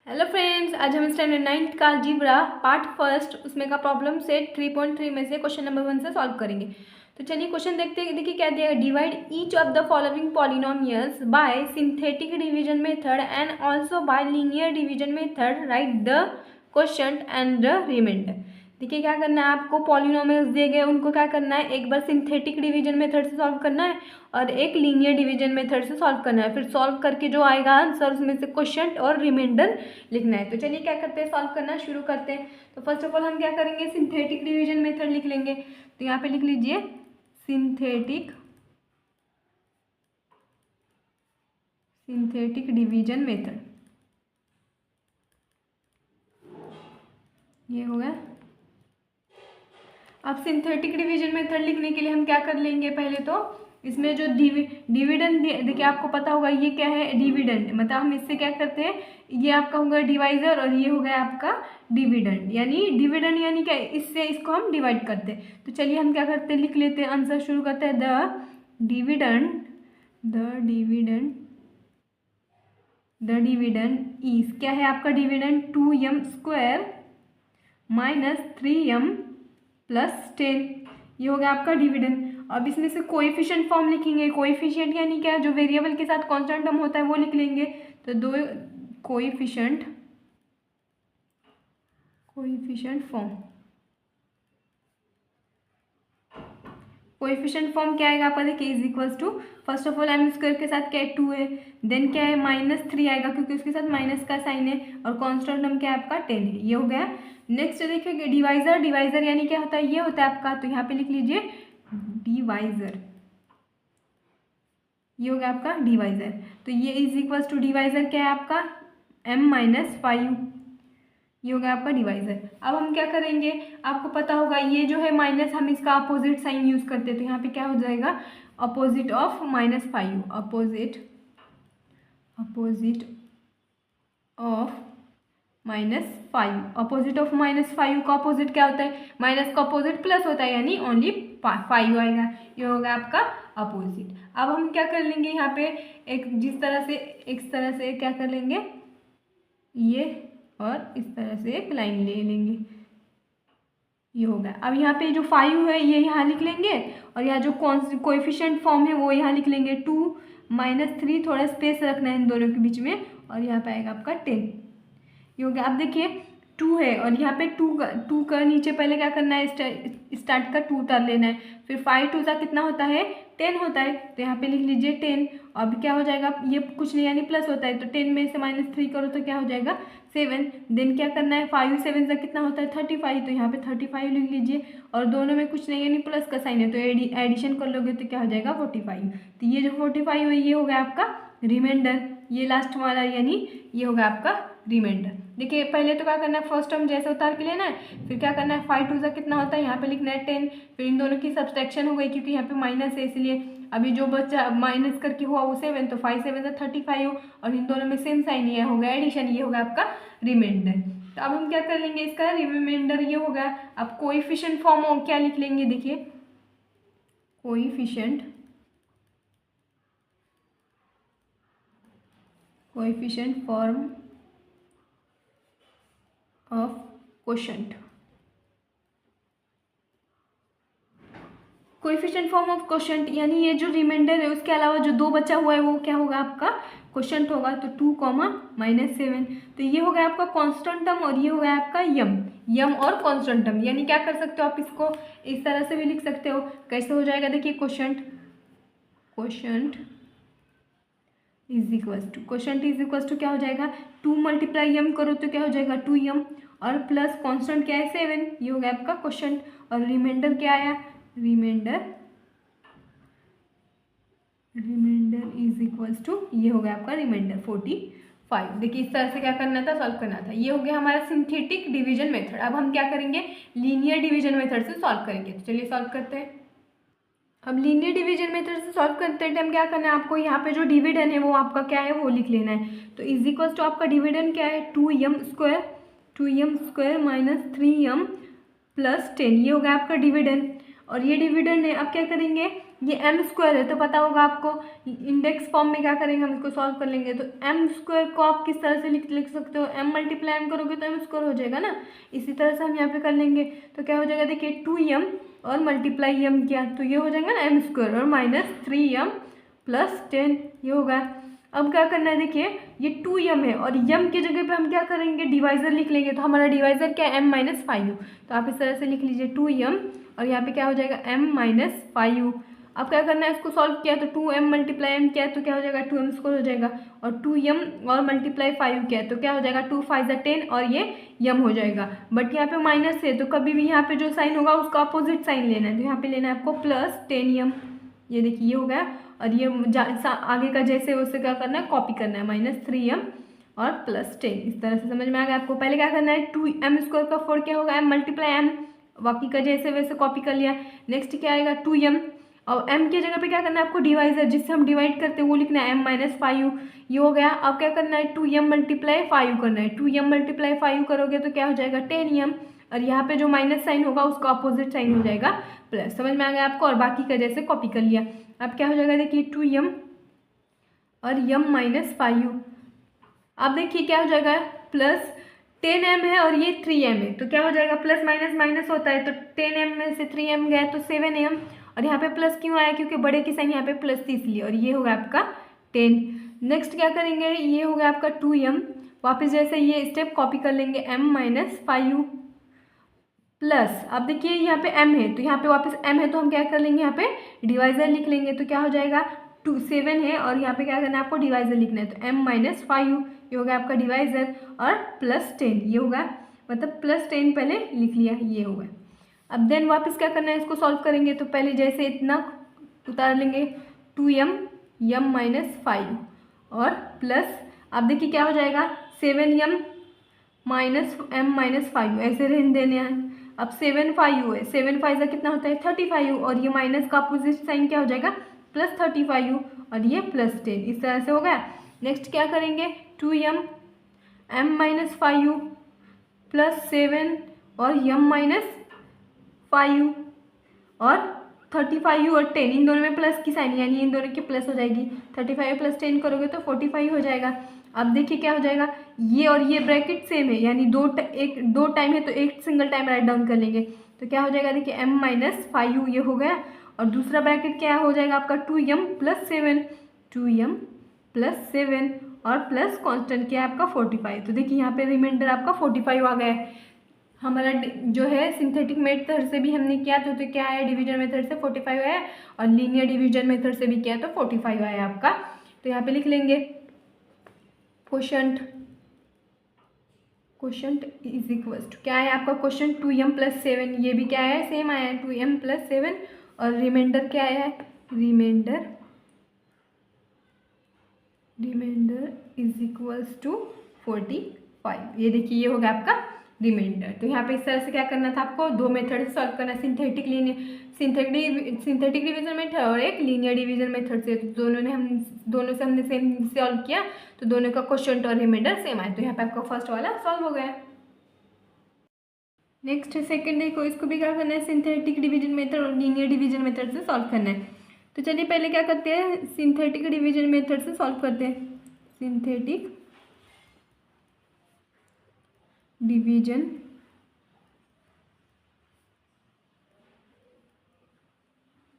Hello friends, आज हम standard 9th का अलजेब्रा पार्ट फर्स्ट उसमें का प्रॉब्लम सेट 3.3 में से क्वेश्चन नंबर 1 से सॉल्व करेंगे। तो चलिए क्वेश्चन देखते हैं। देखिए क्या दिया है, divide each of the following polynomials by synthetic division method and also by linear division method, write the question and the remainder. देखिए क्या करना है, आपको पॉलिनोमियल्स दिए गए उनको क्या करना है, एक बार सिंथेटिक डिवीजन मेथड से सॉल्व करना है और एक लीनियर डिवीजन मेथड से सॉल्व करना है। फिर सॉल्व करके जो आएगा आंसर उसमें से क्वेश्चन और रिमाइंडर लिखना है। तो चलिए क्या करते हैं, सॉल्व करना शुरू करते हैं। तो फर्स्ट ऑफ ऑल हम क्या करेंगे, सिंथेटिक डिवीजन मेथड लिख लेंगे। तो यहाँ पे लिख लीजिए सिंथेटिक डिवीजन मेथड, ये हो गया। अब सिंथेटिक डिवीजन मेथड लिखने के लिए हम क्या कर लेंगे, पहले तो इसमें जो डिविडेंड देखिए आपको पता होगा ये क्या है, डिविडेंड। मतलब हम इससे क्या करते हैं, ये आपका होगा डिवाइजर और ये हो गया आपका डिविडेंड। यानी डिविडेंड यानी क्या, इससे इसको हम डिवाइड करते हैं। तो चलिए हम क्या करते हैं, लिख लेते हैं, आंसर शुरू करते हैं। द डिविडेंड इज क्या है आपका dividend, 2m² minus 3m plus 10, ये हो गया आपका डिविडेंड। अब इसमें से कोएफिशिएंट फॉर्म लिखेंगे। कोएफिशिएंट यानी क्या, जो वेरिएबल के साथ कांस्टेंट टर्म होता है वो लिख लेंगे। तो दो कोएफिशिएंट फॉर्म क्या आएगा आपका, देखिए is equals to, first of all M square के साथ क्या है 2 है, देन क्या है -3 आएगा क्योंकि उसके साथ माइनस का साइन है, और कांस्टेंट टर्म क्या है आपका 10 है, ये हो गया। नेक्स्ट देखिए डिवाइजर यानी क्या होता है, ये होता है आपका, तो यहाँ पे लिख लीजिए डिवाइजर, ये हो गया आपका डिवाइजर। तो ये इज इक्वल्स टू डिवाइजर क्या है आपका m-5, ये हो गया आपका डिवाइजर। अब हम क्या करेंगे, आपको पता होगा ये जो है माइनस, हम इसका अपोजिट साइन यूज करते हैं। तो यहाँ पे क्या हो जाएगा, opposite of -5, opposite of -5, opposite of -5 का अपोजिट क्या होता है, माइनस का अपोजिट प्लस होता है, यानी ओनली 5 आएगा, ये होगा आपका अपोजिट। अब हम क्या कर लेंगे, यहाँ पे इस तरह से क्या कर लेंगे, ये और इस तरह से एक लाइन ले लेंगे, ये हो गया। अब यहाँ पे जो 5 है ये यहाँ लिख लेंगे, और यहाँ जो कोएफिशिएंट फॉर्म है वो यहाँ लिख लेंगे 2 -3, थोड़ा स्पेस रखना है इन दोनों के बीच में, और यहाँ पे आएगा आपका 10, ये हो गया। अब देखिए 2 है और यहाँ पे 2 का नीचे पहले क्या करना है, स्टार्ट का 2 उतार लेना है। फिर 5 2 का कितना होता है, 10 होता है, तो यहाँ पे लिख लीजिए 10। अब क्या हो जाएगा, ये कुछ नहीं यानी प्लस होता है, तो 10 में से -3 करो तो क्या हो जाएगा 7। देन क्या करना है, 5 7 का कितना होता है 35, तो यहाँ पे 35 लिख लीजिए, और दोनों में कुछ नहीं यानी प्लस का साइन है, तो एडिशन कर लोगे तो क्या हो जाएगा 45। तो ये जो 45 है ये हो गया आपका रिमाइंडर, ये लास्ट वाला यानी ये हो गया आपका रिमाइंडर। देखिए पहले तो क्या करना है, फर्स्ट टर्म जैसे उतार के लेना है, फिर क्या करना है 5 2 का कितना होता है, यहाँ पे लिखना है 10, फिर इन दोनों की सब्सट्रैक्शन हो गई क्योंकि यहाँ पे माइनस है, इसलिए अभी जो बच्चा माइनस करके हुआ वो 7, तो 5 7 35 और इन दोनों में सेम साइन, ये हो गया एडिशन, ये होगा आपका रिमाइंडर। तो अब हम क्या कर लेंगे, इसका रिमाइंडर ये होगा। अब कोएफिशिएंट फॉर्म क्या लिख लेंगे, देखिए coefficient form of quotient, coefficient form of quotient यानी ये जो रिमाइंडर है उसके अलावा जो 2 बचा हुआ है वो क्या होगा आपका क्वोशंट होगा। तो 2 -7, तो ये हो गया आपका कांस्टेंट टर्म, और ये हो गया आपका यम और कांस्टेंट टर्म। यानी क्या कर सकते हो आप, इसको इस तरह से भी लिख सकते हो। कैसे हो जाएगा, देखिए क्वोशंट इज इक्वल्स टू क्या हो जाएगा, 2 × m करो तो क्या हो जाएगा 2m, और प्लस कांस्टेंट क्या है 7, ये हो गया आपका क्वोशंट, और रिमाइंडर क्या आया, रिमाइंडर इज इक्वल्स टू, ये हो गया आपका रिमाइंडर 45। देखिए इस तरह से क्या करना था, सॉल्व करना था। ये हो गया हमारा सिंथेटिक डिवीजन मेथड। अब हम क्या करेंगे, लीनियर डिवीजन मेथड से सॉल्व करेंगे। तो चलिए सॉल्व करते हैं। अब लीनियर डिवीजन मेथड से सॉल्व करते टाइम क्या करना है आपको, यहाँ पे जो डिविडेंड है वो आपका क्या है वो लिख लेना है। तो इज इक्वल्स टू आपका डिविडेंड क्या है 2m² माइनस 3m प्लस 10, ये हो गया आपका डिविडेंड, और ये डिविडेंड है। अब क्या करेंगे, ये एम स्क्वायर है तो पता होगा आपको, इंडेक्स फॉर्म में क्या करेंगे हम इसको सॉल्व कर लेंगे। तो एम स्क्वायर को आप किस तरह से लिख सकते हो, एम मल्टीप्लाई एम करोगे तो एम स्क्वायर हो जाएगा ना, इसी तरह से हम यहाँ पे कर लेंगे। तो क्या हो जाएगा, देखिए 2m और मल्टीप्लाई एम किया तो ये हो जाएगा ना एम स्क्वायर और -3m + 10 ये होगा। अब क्या करना है, देखिए ये 2m है और m की जगह पे हम क्या करेंगे, डिवाइज़र लिख लेंगे। तो हमारा डिवाइज़र क्या है, m-5u। तो आप इस तरह से लिख लीजिए 2m और यहाँ पे क्या हो जाएगा m-5u। अब क्या करना है, इसको सॉल्व किया तो 2m × m किया तो क्या हो जाएगा 2m स्क्वायर हो जाएगा, और 2m और मल्टीप्लाई 5 किया तो क्या हो जाएगा 2 × 5 = 10 और ये m हो जाएगा। बट यहाँ पे माइनस है तो कभी भी यहाँ पे जो साइन होगा उसका अपोजिट साइन लेना है। तो यहाँ पे लेना है आपको +10m, ये देखिए ये हो गया। और ये आगे का जैसे उससे क्या करना है, कॉपी करना है, -3m और +10। इस तरह से समझ में आ गया आपको। पहले क्या करना है, 2m स्क्वायर का 4 क्या होगा, m × m, बाकी का जैसे वैसे कॉपी कर लिया। नेक्स्ट क्या आएगा 2m और m की जगह पे क्या करना है आपको, डिवाइजर जिससे हम डिवाइड करते हैं वो लिखना है m-5u, ये हो गया। अब क्या करना है 2m × 5 करना है, 2m × 5 करोगे तो क्या हो जाएगा 10m, और यहाँ पे जो माइनस साइन होगा उसका अपोजिट साइन हो जाएगा प्लस। समझ में आ गया आपको, और बाकी का जैसे कॉपी कर लिया। अब क्या हो जाएगा, देखिए 2m और m-5u। अब देखिए क्या हो जाएगा, +10m है और ये 3m है तो क्या हो जाएगा, प्लस माइनस माइनस होता है तो 10m में से 3m गया तो 7m, और यहाँ पे प्लस क्यों आया, क्योंकि बड़े की साइन यहाँ पे प्लस थी इसलिए, और ये होगा आपका 10। नेक्स्ट क्या करेंगे, ये हो गया आपका 2m, वापस जैसे ये स्टेप कॉपी कर लेंगे m-5u प्लस। अब देखिए यहाँ पे m है तो यहाँ पे वापस m है तो हम क्या कर लेंगे, यहाँ पे डिवाइजर लिख लेंगे। तो क्या हो जाएगा 7 है और यहाँ पे क्या करना है आपको, डिवाइजर लिखना है। तो m-5u ये होगा आपका डिवाइजर, और +10 ये होगा, मतलब +10 पहले लिख लिया, ये होगा। अब देन वापस क्या करना है, इसको सॉल्व करेंगे। तो पहले जैसे इतना उतार लेंगे 2m m-5 और प्लस, अब देखिए क्या हो जाएगा 7m -m-5 ऐसे रहने देने हैं। अब 7-5u है, 7-5 का कितना होता है 35u, और ये माइनस का अपोजिट साइन क्या हो जाएगा +35u, और ये +10, इस तरह से हो गया। नेक्स्ट क्या करेंगे 2m m-5u +7 और m-5u और 35u और 10, इन दोनों में प्लस की साइन यानी इन दोनों की प्लस हो जाएगी। 35 + 10 करोगे तो 45 हो जाएगा। अब देखिए क्या हो जाएगा, ये और ये ब्रैकेट सेम है यानी दो टाइम है तो एक सिंगल टाइम राइट डाउन कर लेंगे। तो क्या हो जाएगा, देखिए m-5u ये हो गया, और दूसरा ब्रैकेट क्या हो जाएगा आपका 2m + 7 और प्लस कांस्टेंट क्या है आपका 45। तो देखिए यहाँ पे रिमाइंडर आपका 45 आ गया है। हमारा जो है सिंथेटिक मेथड से भी हमने किया तो क्या है, डिवीजन मेथड से 45 आया, और लीनियर डिवीजन मेथड से भी किया तो 45 आया आपका। तो यहाँ पे लिख लेंगे क्वोशंट इज इक्वल टू क्या है आपका क्वोशंट 2m + 7, ये भी क्या है सेम आया है 2m + 7, और रिमाइंडर क्या आया है, रिमाइंडर इज इक्वल्स टू 45। ये देखिए ये होगा आपका रिमाइंडर। तो यहाँ पे इस तरह से क्या करना था आपको, दो मेथड से सॉल्व करना, सिंथेटिक डिवीजन मेथड और एक लीनियर डिवीजन मेथड से। तो दोनों से हमने सेम सॉल्व किया तो दोनों का क्वोशंट और रिमाइंडर सेम आया। तो यहाँ पे आपका फर्स्ट वाला सॉल्व हो गया। नेक्स्ट सेकंड देखो, इसको भी क्या करना है, सिंथेटिक डिवीजन मेथड और लीनियर डिवीजन मेथड से सॉल्व करना है। तो चलिए पहले क्या करते हैं, सिंथेटिक डिवीजन मेथड से सॉल्व करते हैं। Synthetic division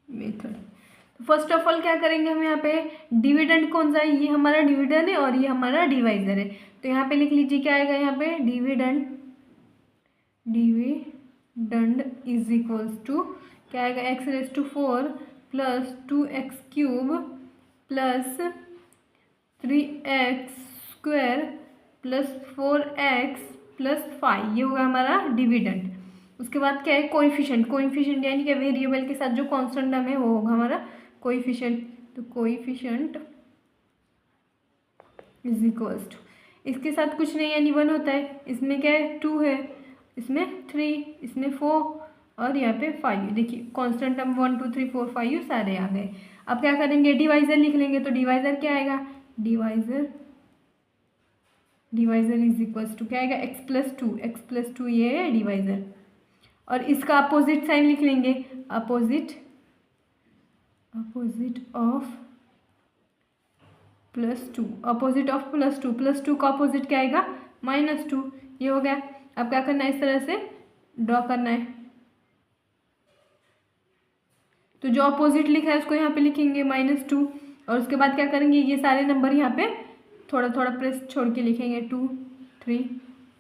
method. तो फर्स्ट ऑफ ऑल क्या करेंगे हम, यहाँ पे डिविडेंड कौन सा है, ये हमारा डिविडेंड है और ये हमारा डिवाइजर है। तो यहाँ पे लिख लीजिए क्या आएगा, यहाँ पे डिविडेंड इज इक्वल्स टू क्या आएगा, x⁴ + 2x³ + 3x² + 4x + 5, ये होगा हमारा डिविडेंड। उसके बाद क्या है, कोएफिशिएंट यानी कि वेरिएबल के साथ जो कांस्टेंट टर्म है वो होगा हमारा कोएफिशिएंट। तो कोएफिशिएंट इज इक्वल्स टू, इसके साथ कुछ नहीं यानी 1 होता है, इसमें क्या है 2 है, इसमें 3, इसमें 4 और यहाँ पे 5। देखिए कांस्टेंट टर्म 1 2 3 4 5 सारे आ गए। अब क्या करेंगे, डिवाइजर लिख लेंगे। तो डिवाइजर क्या आएगा, डिवाइजर इज इक्वल्स टू क्या आएगा, x + 2 ये है डिवाइजर, और इसका अपोजिट साइन लिख लेंगे, opposite opposite of +2, opposite of +2, +2 का अपोजिट क्या आएगा -2। ये हो गया। अब क्या करना है, इस तरह से ड्रॉ करना है। तो जो अपोजिट लिखा है उसको यहाँ पे लिखेंगे -2, और उसके बाद क्या करेंगे, ये सारे नंबर यहाँ पे थोड़ा थोड़ा प्रेस छोड़ के लिखेंगे 2, 3,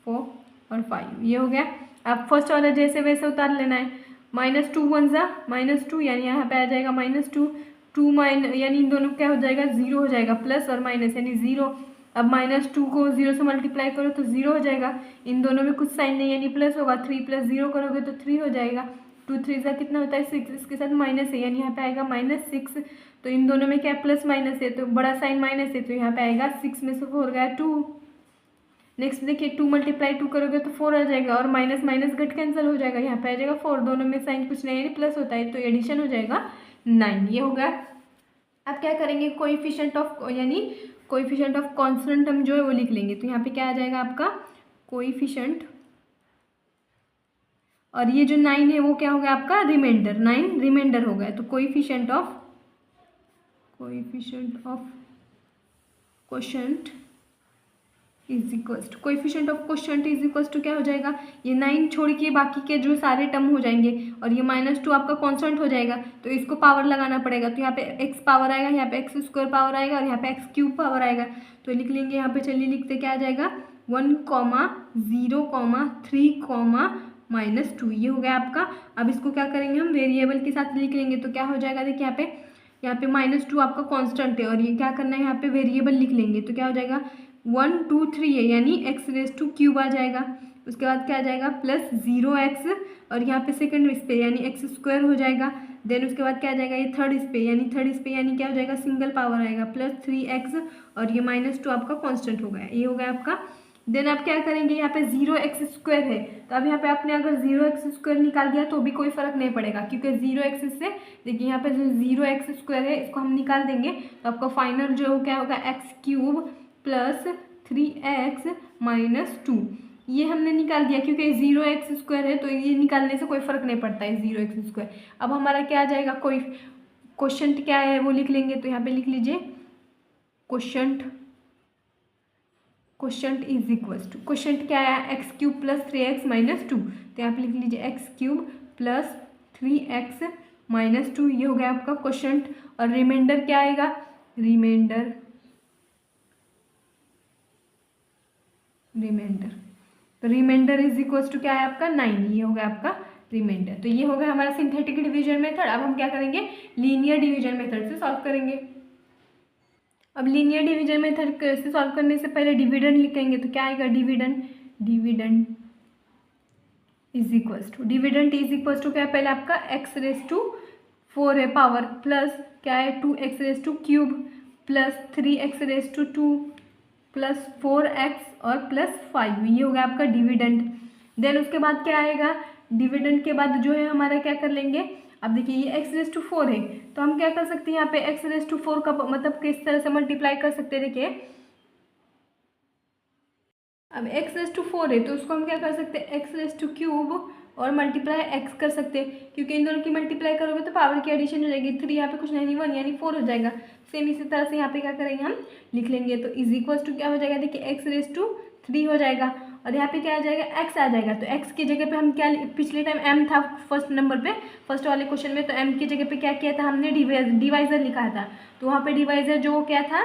4 और 5। ये हो गया। अब फर्स्ट वाला जैसे वैसे उतार लेना है। -2 1 ज़ा -2, यानी यहाँ पे आ जाएगा -2, 2 यानी इन दोनों क्या हो जाएगा, 0 हो जाएगा, प्लस और माइनस यानी 0। अब -2 को 0 से मल्टीप्लाई करो तो 0 हो जाएगा। इन दोनों में कुछ साइन नहीं यानी प्लस होगा, 3 + 0 करोगे तो 3 हो जाएगा। 2 3 का कितना होता है 6, इसके साथ माइनस है यानी यहाँ पे आएगा -6। तो इन दोनों में क्या प्लस माइनस है, तो बड़ा साइन माइनस है, तो यहाँ पे आएगा 6 में से 4 गया 2। नेक्स्ट देखिए 2 × 2 करोगे तो 4 आ जाएगा, और माइनस माइनस घट कैंसिल हो जाएगा, यहाँ पे आ जाएगा 4। दोनों में साइन कुछ नहीं यानी प्लस होता है, तो एडिशन हो जाएगा 9। ये हो गया। अब क्या करेंगे, कोएफिशिएंट ऑफ यानी कोएफिशिएंट ऑफ कांस्टेंट हम जो है वो लिख लेंगे। तो यहाँ पे क्या आ जाएगा आपका कोएफिशिएंट, और ये जो 9 है वो क्या हो गया आपका रिमाइंडर, 9 रिमाइंडर हो गया। तो coefficient of quotient is equals to, coefficient of quotient is equals to क्या हो जाएगा, ये 9 छोड़ के बाकी के जो सारे टर्म हो जाएंगे, और ये -2 आपका कांस्टेंट हो जाएगा। तो इसको पावर लगाना पड़ेगा, तो यहाँ पे x पावर आएगा, यहाँ पे x² पावर आएगा, और यहाँ पे x³ पावर आएगा। तो लिख लेंगे यहाँ पे, चलिए लिखते क्या आ जाएगा 1, 0, 3, -2। ये हो गया आपका। अब इसको क्या करेंगे हम वेरिएबल के साथ लिख लेंगे। तो क्या हो जाएगा देखिए यहाँ पे -2 आपका कांस्टेंट है, और ये क्या करना है यहाँ पे वेरिएबल लिख लेंगे। तो क्या हो जाएगा 1 2 3 है यानी x³ आ जाएगा। उसके बाद क्या आ जाएगा +0x, और यहाँ पे सेकंड इस पे यानी x² हो जाएगा। देन उसके बाद क्या आ जाएगा ये थर्ड इस पे यानी क्या हो जाएगा सिंगल पावर आएगा +3x, और ये -2 आपका कांस्टेंट हो गया। ये हो गया आपका। देन आप क्या करेंगे, यहाँ पे 0x² है, तो अब यहाँ पे आपने अगर 0x² निकाल दिया तो भी कोई फर्क नहीं पड़ेगा, क्योंकि 0x से देखिए यहाँ पे जो 0x² है इसको हम निकाल देंगे। तो आपका फाइनल जो क्या होगा x³ + 3x - 2। ये हमने निकाल दिया क्योंकि 0x² है, तो ये निकालने से कोई फर्क नहीं पड़ता है 0x²। अब हमारा क्या आ जाएगा, कोई क्वोशंट क्या है वो लिख लेंगे। तो यहाँ पे लिख लीजिए quotient is equals to, quotient क्या है x³ + 3x - 2। तो यहाँ पे लिख लीजिए x³ + 3x - 2। ये हो गया आपका क्वोशंट। और रिमाइंडर क्या आएगा, रिमाइंडर तो रिमाइंडर इज इक्वल्स टू क्या है आपका 9। ये हो गया आपका रिमाइंडर। तो ये हो गया हमारा सिंथेटिक डिवीजन मेथड। अब हम क्या करेंगे, लीनियर डिवीजन मेथड से सॉल्व करेंगे। अब लीनियर डिवीजन मेथड से सॉल्व करने से पहले डिविडेंड लिखेंगे। तो क्या आएगा डिविडेंड इज इक्वल्स टू क्या है, पहले आपका x⁴ है पावर, प्लस क्या है 2x³ + 3x⁴ + 4x और +5। ये हो गया आपका डिविडेंड। देन उसके बाद क्या आएगा, डिविडेंड के बाद जो है हमारा क्या कर लेंगे, अब देखिए ये x⁴ है, तो हम क्या कर सकते हैं यहाँ पे x⁴ का मतलब किस तरह से मल्टीप्लाई कर सकते हैं। देखिए अब x⁴ है तो उसको हम क्या कर सकते हैं x³ और मल्टीप्लाई x कर सकते हैं, क्योंकि इन दोनों की मल्टीप्लाई करोगे तो पावर की एडिशन हो जाएगी। 3 यहाँ पे कुछ नहीं 1 यानी 4 हो जाएगा। सेम इसी तरह से यहाँ पे क्या करेंगे हम लिख लेंगे। तो इज इक्वल्स टू क्या हो जाएगा, देखिए x⁻³ हो जाएगा, और यहाँ पे क्या आ जाएगा x आ जाएगा। तो x की जगह पे हम क्या, पिछले टाइम m था फर्स्ट नंबर पे, फर्स्ट वाले क्वेश्चन में, तो m की जगह पे क्या किया था हमने डिवाइजर लिखा था। तो वहाँ पे डिवाइजर जो क्या था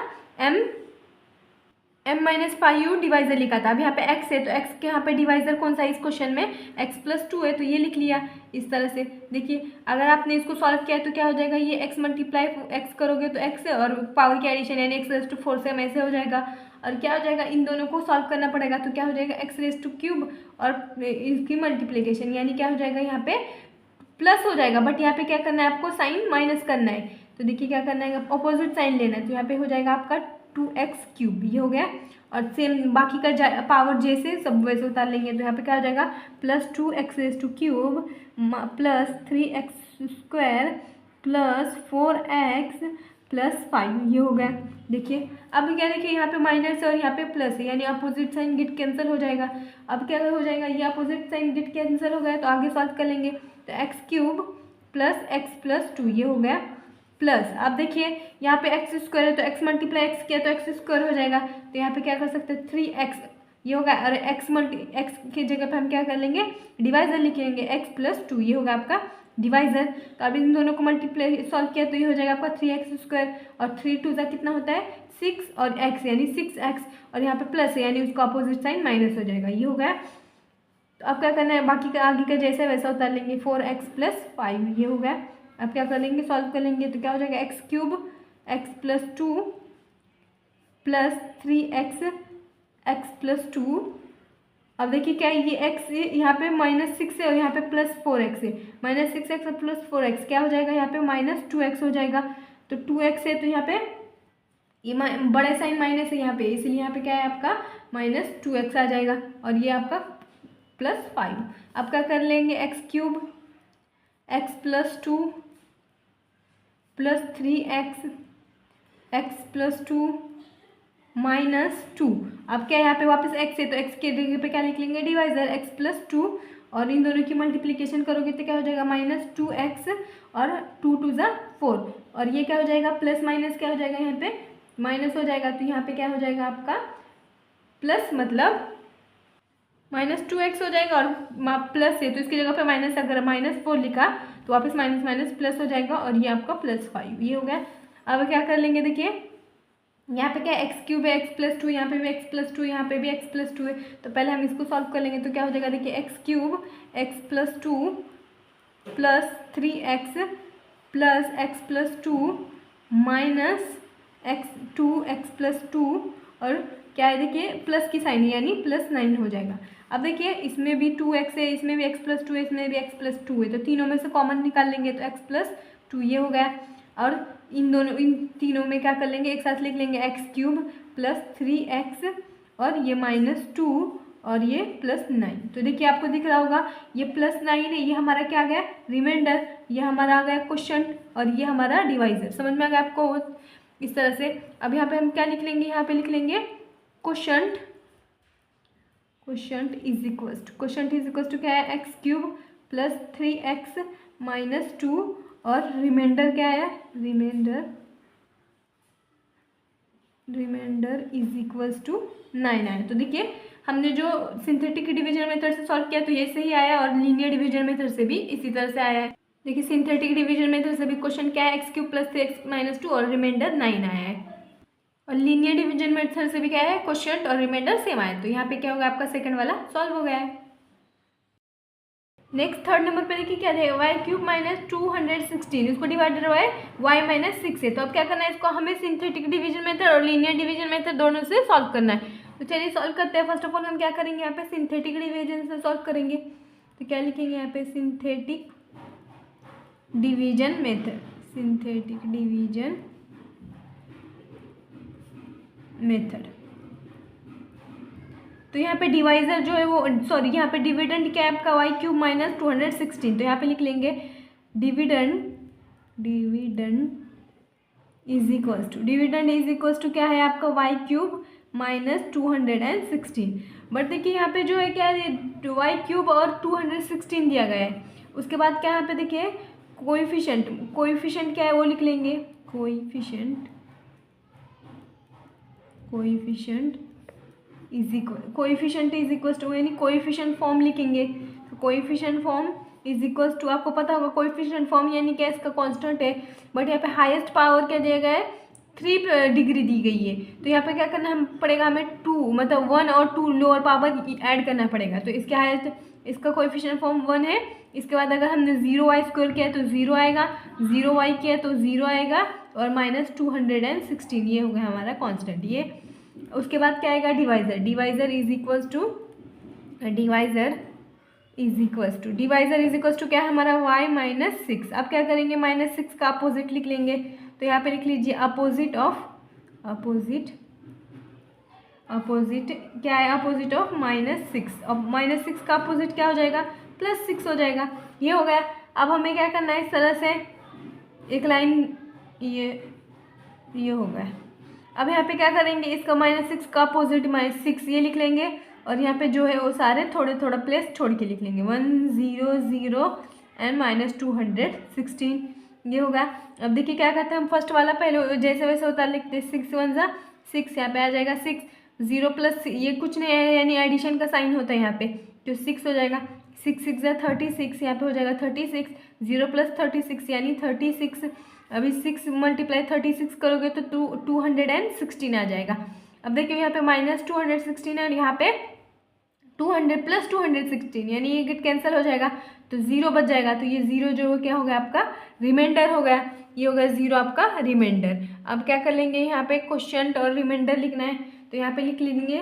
m-5 डिवाइजर लिखा था। अब यहाँ पे x है तो x के यहाँ पे डिवाइजर कौन सा है इस क्वेश्चन में x+2 है, तो ये लिख लिया इस तरह से। देखिए अगर आपने इसको सॉल्व किया है तो क्या हो जाएगा, ये x मल्टीप्लाई x करोगे तो x है, और पावर की एडिशन यानी x⁴ से हम ऐसे हो जाएगा। और क्या हो जाएगा, इन दोनों को सॉल्व करना पड़ेगा। तो क्या हो जाएगा x³ और इसकी मल्टीप्लीकेशन यानी क्या हो जाएगा, यहाँ पे प्लस हो जाएगा, बट यहाँ पे क्या करना है आपको साइन माइनस करना है। तो देखिए क्या करना है, अपोजिट साइन लेना है। तो यहाँ पे हो जाएगा आपका 2x³ ये हो गया, और सेम बाकी का पावर जैसे सब वैसे उतार लेंगे। तो यहाँ पे क्या हो जाएगा +2x³ + 3x² + 4x + 5 ये हो गया। देखिए अब क्या, देखिए यहाँ पे माइनस और यहाँ पे प्लस है यानी अपोजिट साइन गेट कैंसिल हो जाएगा। अब क्या हो जाएगा, ये अपोजिट साइन गेट कैंसिल हो गया, तो आगे सॉल्व कर लेंगे। तो x³ + x + 2 ये हो गया प्लस, अब देखिए यहाँ पे एक्स स्क्वायर है तो एक्स मल्टीप्लाई एक्स किया तो एक्स स्क्वायर हो जाएगा, तो यहाँ पे क्या कर सकते हैं 3x ये होगा, और एक्स की जगह पे हम क्या कर लेंगे डिवाइजर लिख लेंगे x+2, ये होगा आपका डिवाइजर। तो अब इन दोनों को मल्टीप्लाई सॉल्व किया तो ये हो जाएगा आपका 3x² और 3 2 कितना होता है 6 और x यानी 6x, और यहाँ पे प्लस है यानी उसका अपोजिट साइन माइनस हो जाएगा, ये हो गया। तो अब क्या करना है बाकी का आगे का जैसा वैसा उतार लेंगे 4x+5, ये हो गया। अब क्या कर लेंगे सॉल्व कर लेंगे तो क्या हो जाएगा x³ x+2 plus 3x x+2। अब देखिए क्या है ये x यहाँ पे -6 है और यहाँ पे +4x है, -6x और +4x क्या हो जाएगा यहाँ पे -2x हो जाएगा। तो 2x है तो यहाँ पे ये बड़ा साइन माइनस है यहाँ पे, इसलिए यहाँ पे क्या है आपका -2x आ जाएगा, और ये आपका +5। अब क्या कर लेंगे x³ x+2 plus 3x x+2 -2। अब क्या है यहाँ पे वापस x है तो x के जगह पे क्या लिख लेंगे डिवाइजर x+2, और इन दोनों की मल्टीप्लिकेशन करोगे तो क्या हो जाएगा -2x और 2 2 4, और ये क्या हो जाएगा प्लस माइनस क्या हो जाएगा यहाँ पे माइनस हो जाएगा, तो यहाँ पे क्या हो जाएगा आपका प्लस मतलब -2x हो जाएगा, और प्लस है तो इसकी जगह पे माइनस, अगर -4 लिखा तो वापस माइनस माइनस प्लस हो जाएगा, और ये आपका +5 ये हो गया। अब क्या कर लेंगे देखिए यहाँ पे क्या x³ है x+2, यहाँ पे भी x+2, यहाँ पे भी x+2 है, तो पहले हम इसको सॉल्व कर लेंगे तो क्या हो जाएगा देखिए x³ x+2 plus 3x plus x+2 minus x+2 और क्या है देखिए प्लस की साइन यानी +9 हो जाएगा। अब देखिए इसमें भी 2x है, इसमें भी x+2 है, इसमें भी x+2 है, तो तीनों में से कॉमन निकाल लेंगे तो x+2 ये हो गया। और इन तीनों में क्या कर लेंगे एक साथ लिख लेंगे x³ प्लस 3x और ये -2 और ये +9। तो देखिए आपको दिख रहा होगा ये +9 है, ये हमारा क्या आ गया रिमाइंडर, ये हमारा आ गया क्वोशंट, और ये हमारा डिवाइजर। समझ में आ गया आपको इस तरह से। अब यहाँ पे हम क्या लिख लेंगे, यहाँ पे लिख लेंगे क्वोशंट इज इक्वल टू क्या है x³ प्लस 3x -2 और रिमाइंडर क्या है रिमाइंडर इज इक्वल्स टू 9 आया। तो देखिए हमने जो सिंथेटिक डिवीजन मेथड से सॉल्व किया तो ये सही आया, और लीनियर डिवीजन मेथड से भी इसी तरह से आया है। देखिए सिंथेटिक डिवीजन मेथड से भी क्वेश्चन क्या है x³ प्लस 3x -2 और रिमाइंडर 9 आया है, और लीनियर डिवीजन मेथड से भी क्या है क्वोशंट और रिमाइंडर सेम आया। तो यहाँ पे क्या होगा आपका सेकंड वाला सॉल्व हो गया है। नेक्स्ट थर्ड नंबर पे देखिए क्या है y³ -216, इसको डिवाइडेड बाय y -6 है। तो अब क्या करना है इसको हमें सिंथेटिक डिवीजन मेथड और लीनियर डिवीजन मेथड दोनों से सॉल्व करना है। तो चलिए सॉल्व करते हैं। फर्स्ट ऑफ ऑल हम क्या करेंगे यहाँ पे सिंथेटिक डिवीजन से सॉल्व करेंगे, तो क्या लिखेंगे यहाँ पे सिंथेटिक डिवीजन मेथड तो यहाँ पे डिवाइजर जो है वो यहाँ पे डिविडेंड क्या है आपका y³ -216, तो यहाँ पे लिख लेंगे डिविडेंड इज इक्वल्स टू क्या है आपका y³ -216। बट देखिए यहाँ पे जो है क्या है y³ और 216 दिया गया है। उसके बाद क्या यहाँ पे देखिए कोएफिशिएंट क्या है वो लिख लेंगे, कोएफिशिएंट इज इक्वल टू यानी कोएफिशिएंट फॉर्म लिखेंगे। तो coefficient form is equals to, आपको पता होगा कोएफिशिएंट फॉर्म यानी क्या इसका कांस्टेंट है, बट यहाँ पे हाईएस्ट पावर क्या दिया गया है 3 डिग्री दी गई है। तो यहाँ पे क्या करना पड़ेगा हमें 2 मतलब 1 और 2 लोअर पावर ऐड करना पड़ेगा। तो इसके हाईएस्ट इसका कोएफिशिएंट फॉर्म 1 है। इसके बाद अगर हमने 0y² किया है तो 0 आएगा, 0y किया तो 0 आएगा, और -216 ये हो गया हमारा कांस्टेंट ये। उसके बाद क्या आएगा डिवाइजर इज इक्वल्स टू क्या है हमारा y -6। अब क्या करेंगे -6 का अपोजिट लिख लेंगे, तो यहाँ पे लिख लीजिए अपोजिट क्या है अपोजिट ऑफ -6। अब -6 का अपोजिट क्या हो जाएगा +6 हो जाएगा, ये हो गया। अब हमें क्या करना है इस तरह से एक लाइन ये हो गया। अब यहाँ पे क्या करेंगे इसका -6 का अपोजिट -6 ये लिख लेंगे, और यहाँ पे जो है वो सारे थोड़ा प्लेस छोड़ के लिख लेंगे 1 0 0 एंड -216। ये होगा। अब देखिए क्या करते हैं हम, फर्स्ट वाला पहले जैसे वैसे होता लिखते हैं, 6 1 जा 6, यहाँ पे आ जाएगा 6, 0 प्लस ये कुछ नहीं है यानी एडिशन का साइन होता है यहाँ पे, तो 6 हो जाएगा, 6 6 जा 36, यहाँ पे हो जाएगा 36, 0 प्लस 36 यानी 36। अभी 6 मल्टीप्लाई 36 करोगे तो 216 आ जाएगा। अब देखिए यहाँ पे माइनस 216 है और यहाँ पे 200 प्लस 216 यानी ये गेट कैंसिल हो जाएगा, तो 0 बच जाएगा, तो ये 0 जो क्या हो गया आपका रिमाइंडर हो गया, ये हो गया 0 आपका रिमाइंडर। अब क्या कर लेंगे, यहाँ पे क्वोशिएंट और रिमाइंडर लिखना है, तो यहाँ पे लिख लेंगे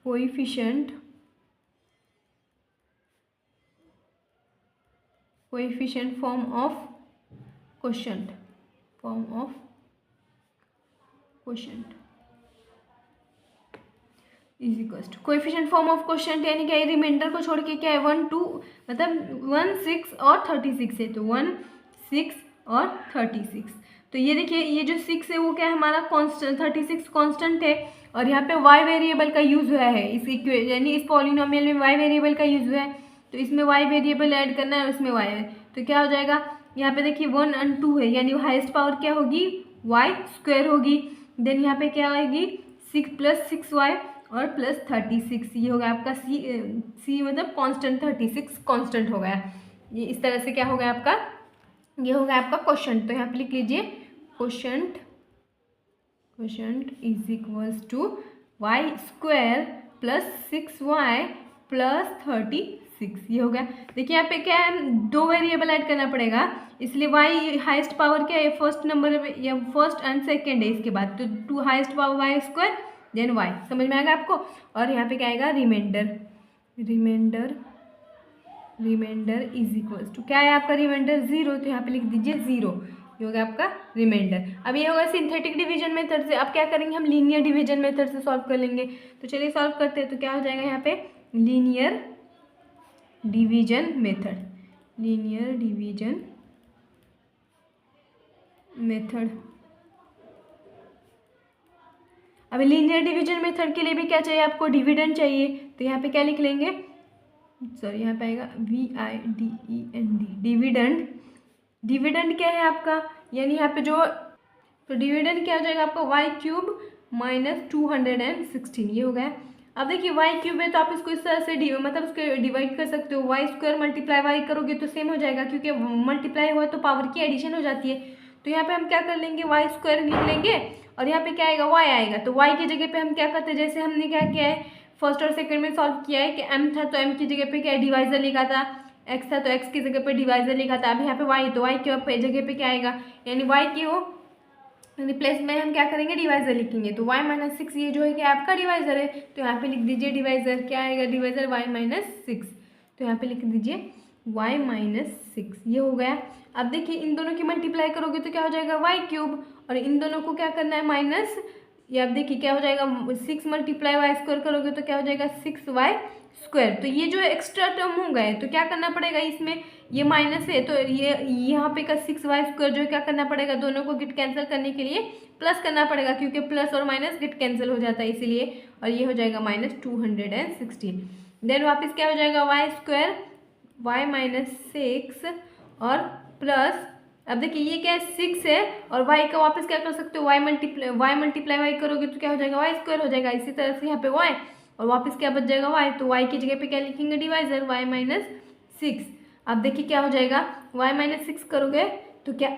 coefficient form of quotient is equals to coefficient form of quotient यानी क्या है, रिमाइंडर को छोड़ के क्या है 1 2 मतलब 1 6 और 36 है, तो 1 6 और 36। तो ये देखिए ये जो 6 है वो क्या है हमारा कांस्टेंट, 36 कांस्टेंट है और यहाँ पे y वेरिएबल का यूज़ हुआ है इस यानी इस पॉलिनोमियल में y वेरिएबल का यूज़ हुआ है, तो इसमें y वेरिएबल ऐड करना है, उसमें y है, तो क्या हो जाएगा यहाँ पे देखिए 1 और 2 है यानी हाईएस्ट पावर क्या होगी y स्क्वायर होगी, देन यहाँ पे क्या आएगी 6 प्लस 6y और प्लस 36, ये हो गया आपका c मतलब कांस्टेंट 36 कांस्टेंट हो गया। ये इस तरह से क्या हो गया आपका, ये हो गया आपका क्वोशिएंट। तो यहाँ पे लिख लीजिए quotient is equals to Y square plus 6y plus 36, ये हो गया। देखिए यहाँ पे क्या है 2 वेरिएबल ऐड करना पड़ेगा, इसलिए y हाईएस्ट पावर क्या है फर्स्ट नंबर या फर्स्ट एंड सेकेंड है इसके बाद, तो 2 highest power Y square then y, समझ में आएगा आपको। और यहाँ पे क्या आएगा रिमाइंडर इज इक्वल्स टू क्या है आपका रिमाइंडर 0, तो यहाँ पे लिख दीजिए 0, ये होगा आपका रिमाइंडर। अब ये होगा सिंथेटिक डिवीजन मेथड से। अब क्या करेंगे हम लीनियर डिवीजन मेथड से सॉल्व कर लेंगे, तो चलिए सॉल्व करते हैं। तो क्या हो जाएगा यहाँ पे लीनियर डिवीजन मेथड। अब लीनियर डिवीजन मेथड के लिए भी क्या चाहिए आपको, डिविडेंड चाहिए, तो यहाँ पे क्या लिख लेंगे, सॉरी यहाँ पे आएगा डिविडेंड। डिविडेंड क्या है आपका, यानी यहाँ पे जो, तो डिविडेंड क्या हो जाएगा आपका वाई क्यूब माइनस 216, ये हो गया। अब देखिए वाई क्यूब है तो आप इसको इस तरह से मतलब उसको डिवाइड कर सकते हो, वाई स्क्वायर मल्टीप्लाई वाई करोगे तो सेम हो जाएगा, क्योंकि मल्टीप्लाई हुआ तो पावर की एडिशन हो जाती है। तो यहाँ पे हम क्या कर लेंगे वाई स्क्वायर लिख लेंगे और यहाँ पे क्या आएगा वाई आएगा, तो वाई की जगह पे हम क्या करते हैं, जैसे हमने क्या किया है फर्स्ट और सेकंड में सॉल्व किया है कि m था तो m की जगह पे क्या डिवाइजर लिखा था, x था तो x की जगह पे डिवाइजर लिखा था। अब यहाँ पे y तो y की जगह पे क्या आएगा, यानी y की वो रिप्लेस में हम क्या करेंगे डिवाइजर लिखेंगे, तो y माइनस 6 ये जो है कि आपका डिवाइजर है, तो यहाँ पे लिख दीजिए डिवाइजर क्या आएगा डिवाइजर y माइनस 6, तो यहाँ पे लिख दीजिए y माइनस 6, ये हो गया। अब देखिए इन दोनों की मल्टीप्लाई करोगे तो क्या हो जाएगा वाई क्यूब, और इन दोनों को क्या करना है माइनस, ये अब देखिए क्या हो जाएगा 6 मल्टीप्लाई वाई स्क्वायर करोगे तो क्या हो जाएगा 6y स्क्वायर। तो ये जो एक्स्ट्रा टर्म हो गए तो क्या करना पड़ेगा, इसमें ये माइनस है तो ये यहाँ पे का 6y स्क्वायर जो है क्या करना पड़ेगा, दोनों को गेट कैंसिल करने के लिए प्लस करना पड़ेगा, क्योंकि प्लस और माइनस गेट कैंसिल हो जाता है इसीलिए, और ये हो जाएगा माइनस 216। देन वापस क्या हो जाएगा वाई स्क्वायर y माइनस 6 और प्लस, अब देखिए ये क्या है 6 है और y का वापस क्या कर सकते हो y मल्टीप्लाई y करोगे तो क्या हो जाएगा y स्क्वायर हो जाएगा। इसी तरह से यहाँ पे y और वापस क्या बच जाएगा y, तो y की जगह पे क्या लिखेंगे डिवाइजर y माइनस 6। अब देखिए क्या हो जाएगा y माइनस 6 करोगे तो क्या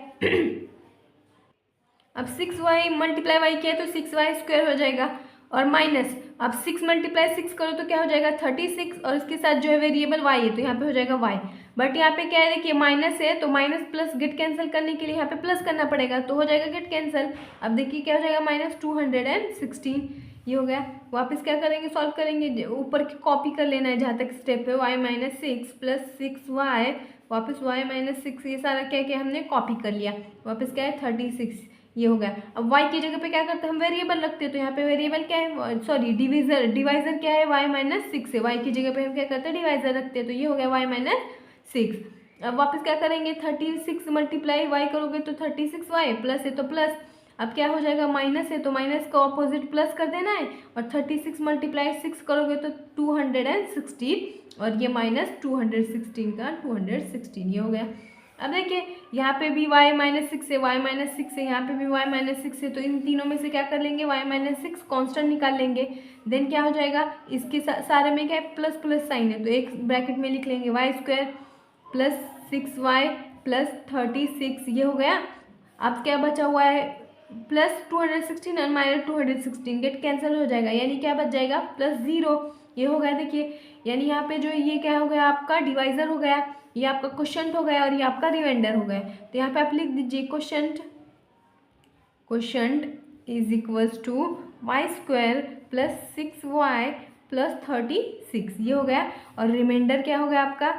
अब 6y मल्टीप्लाई y किया तो 6y स्क्वायर हो जाएगा, और माइनस अब 6 मल्टीप्लाई 6 करो तो क्या हो जाएगा 36, और इसके साथ जो है वेरिएबल y है तो यहाँ पे हो जाएगा y, बट यहाँ पे क्या है देखिए माइनस है तो माइनस प्लस गेट कैंसिल करने के लिए यहाँ पे प्लस करना पड़ेगा, तो हो जाएगा गेट कैंसिल। अब देखिए क्या हो जाएगा माइनस 216, ये हो गया। वापस क्या करेंगे सॉल्व करेंगे, ऊपर की कॉपी कर लेना है जहाँ तक स्टेप है, y माइनस 6 प्लस 6y वापस y माइनस 6, ये सारा क्या क्या हमने कॉपी कर लिया, वापस क्या है 36, ये हो गया। अब y की जगह पे क्या करते हैं हम वेरिएबल रखते हैं, तो यहाँ पे वेरिएबल क्या है सॉरी डिवाइजर क्या है y माइनस 6 है, y की जगह पे हम क्या करते हैं डिवाइजर रखते हैं, तो ये हो गया y माइनस 6। अब वापस क्या करेंगे 36 मल्टीप्लाई y करोगे तो 36y प्लस है तो प्लस, अब क्या हो जाएगा माइनस है तो माइनस का ऑपोजिट प्लस कर देना है, और 36 मल्टीप्लाई 6 करोगे तो 216, और ये माइनस 216 का 216, ये हो गया। अब देखिए यहाँ पे भी y-6 है, y-6 है, यहाँ पे भी y-6 है, तो इन तीनों में से क्या कर लेंगे, y-6 कांस्टेंट निकाल लेंगे। देन क्या हो जाएगा, इसके सारे में क्या है, प्लस प्लस साइन है, तो एक ब्रैकेट में लिख लेंगे y² प्लस 6y प्लस 36, ये हो गया। अब क्या बचा हुआ है, प्लस 216 और माइनस 216, गेट कैंसिल हो जाएगा, यानी क्या बच जाएगा, प्लस 0, ये हो गया। देखिए यानी यहाँ पे जो ये क्या हो गया, आपका डिवाइजर हो गया, ये आपका क्वोशंट हो गया और ये आपका रिमाइंडर हो गया। तो यहाँ पे आप लिख दीजिए quotient is equals to y² plus 6y plus 36, ये हो गया। और रिमाइंडर क्या हो गया आपका,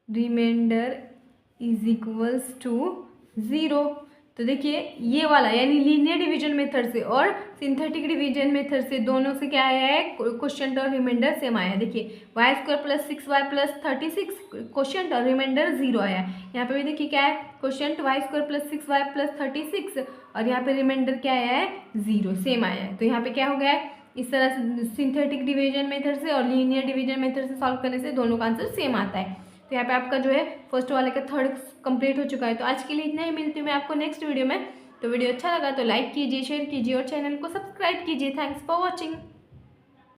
रिमाइंडर इज इक्वल्स टू 0। तो देखिए ये वाला यानी लीनियर डिवीजन मेथड से और सिंथेटिक डिवीजन मेथड से दोनों से क्या आया है, क्वोशंट और रिमाइंडर सेम आया है। देखिए y² plus 6y plus 36 quotient और रिमाइंडर 0 आया। यहाँ पे भी देखिए क्या है, quotient y² plus 6y plus 36 और यहाँ पे रिमाइंडर क्या आया है, 0, सेम आया है। तो यहाँ पे क्या हो गया है, इस तरह से सिंथेटिक डिवीजन मेथड से और लीनियर डिवीजन मेथड से सॉल्व करने से दोनों का आंसर सेम आता है। तो यहाँ पे आपका जो है फर्स्ट वाले का थर्ड कंप्लीट हो चुका है। तो आज के लिए इतना ही, मिलती हूँ मैं आपको नेक्स्ट वीडियो में। तो वीडियो अच्छा लगा तो लाइक कीजिए, शेयर कीजिए और चैनल को सब्सक्राइब कीजिए। Thanks for watching.